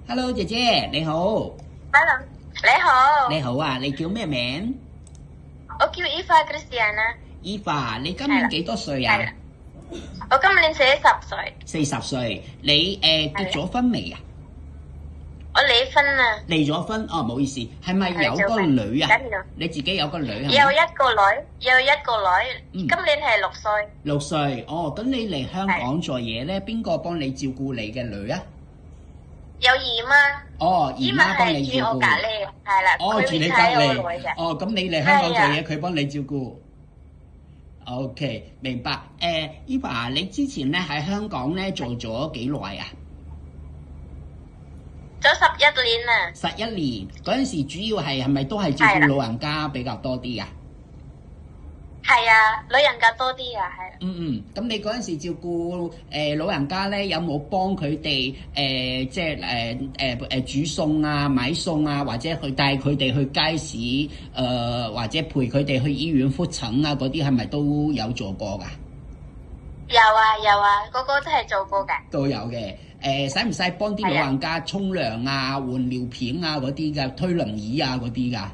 Hello， 姐姐你好。Hello， 你好。你好啊，你叫咩名？我叫 Eva Christiana。Eva，你今年幾多歲啊？我今年40歲。40歲。你結咗婚未啊？我離婚啦。離咗婚哦，唔好意思，係咪有個女啊？你自己有個女係咪？有一個女，今年係6歲。6歲哦，咁你嚟香港做嘢咧，邊個幫你照顧你嘅女啊？有姨媽。哦，姨媽幫你照顧。住我隔離，係啦。哦，住你隔離。哦，咁你嚟香港做嘢，佢幫你照顧。OK， 明白。Eva， 你之前咧喺香港咧做咗幾耐啊？做11年啦。11年嗰陣時，主要係咪都係照顧老人家比較多啲啊？係啊，老人家多啲啊，係。咁你嗰陣時照顧老人家咧，有冇幫佢哋即係煮餸啊、買餸啊，或者去帶佢哋去街市或者陪佢哋去醫院覆診啊？嗰啲係咪都有做過㗎？有啊，個個都係做過㗎。都有嘅。使唔使幫啲老人家沖涼啊、換尿片啊嗰啲㗎？推輪椅啊嗰啲㗎？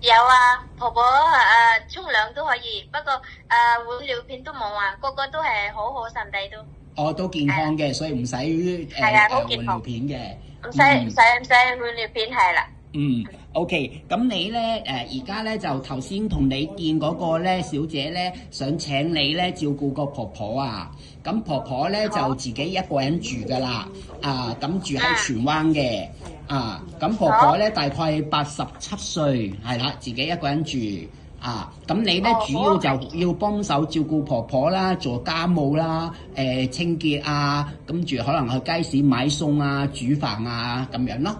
有啊，婆婆沖涼都可以，不過換尿片都冇啊，個個都係好身體都。哦，都健康嘅，所以唔使換尿片嘅。唔使換尿片係啦。OK， 咁你咧而家咧就頭先同你見嗰個咧小姐咧，想請你咧照顧個婆婆啊。咁婆婆咧就自己一個人住噶啦，咁住喺荃灣嘅，咁婆婆咧大概87歲，係啦，自己一個人住，咁你咧主要就要幫手照顧婆婆啦，做家務啦，清潔啊，跟住可能去街市買餸啊、煮飯啊咁樣咯。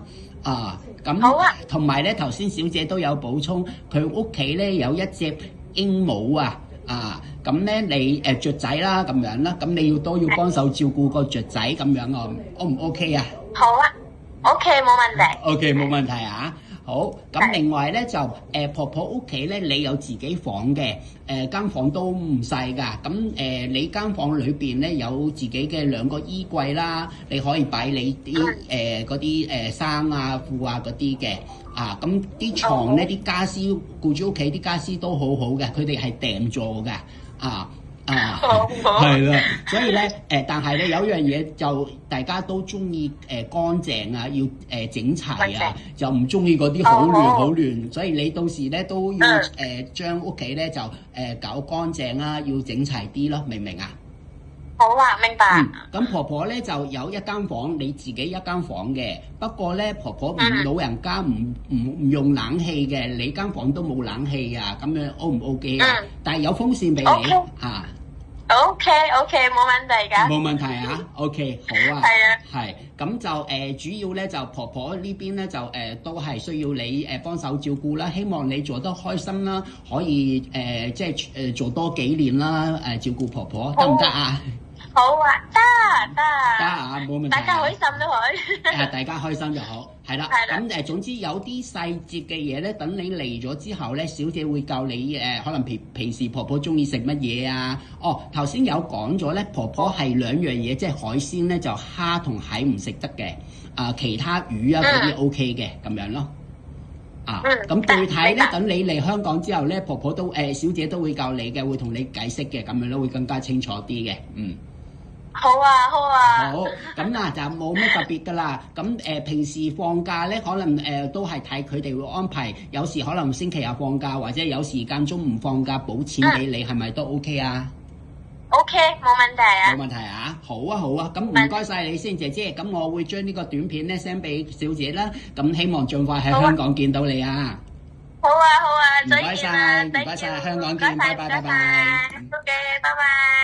咁同埋咧，頭先小姐都有補充，佢屋企咧有一隻鸚鵡咁咧你雀仔啦咁樣啦，咁你都要幫手照顧個雀仔咁樣啊，O 唔 OK 啊？好啊 ，OK 冇問題。OK 冇問題啊。好，咁另外咧就婆婆屋企咧，你有自己房嘅，間房都唔細㗎。咁你間房裏邊咧有自己嘅2個衣櫃啦，你可以擺你啲嗰啲衫啊、褲啊嗰啲嘅。咁啲床咧啲家私，僱主屋企啲家私都好好嘅，佢哋係訂做嘅。係啦，所以咧但係咧有一樣嘢就大家都中意乾淨啊，要整齊啊，就唔中意嗰啲好亂，所以你到時咧都要將屋企咧就搞乾淨啦，要整齊啲咯，明唔明啊？好啊，明白。咁婆婆咧就有一間房，你自己一間房嘅，不過咧婆婆老人家唔用冷氣嘅，你間房都冇冷氣啊，咁樣 O 唔 OK 啊？但係有風扇俾你OK， 冇問題㗎。冇問題啊 ，OK， 好啊。係啊。係，咁就主要咧就婆婆呢邊咧就都係需要你幫手照顧啦，希望你做得開心啦，可以即係做多幾年啦，照顧婆婆得唔得啊？好啊，得啊，冇問題。大家開心都可以。大家開心就好，係啦。咁總之有啲細節嘅嘢咧，等你嚟咗之後咧，小姐會教你可能平時婆婆中意食乜嘢啊？哦，頭先有講咗咧，婆婆係2樣嘢，即係海鮮咧就蝦同蟹唔食得嘅，其他魚啊嗰啲 OK 嘅咁樣咯。咁具體咧，等你嚟香港之後咧，婆婆都小姐都會教你嘅，會同你解釋嘅，咁樣咯，會更加清楚啲嘅。好啊。好，咁嗱就冇咩特別噶啦。咁平時放假咧，可能都係睇佢哋會安排。有時可能星期日放假，或者有時間中唔放假補錢俾你，係咪都 OK 啊？OK， 冇問題啊。冇問題啊，好啊。咁唔該晒你先，姐姐。咁我會將呢個短片咧 send 俾小姐啦。咁希望盡快喺香港見到你啊。好啊，唔該晒，香港見，拜拜。OK，拜拜。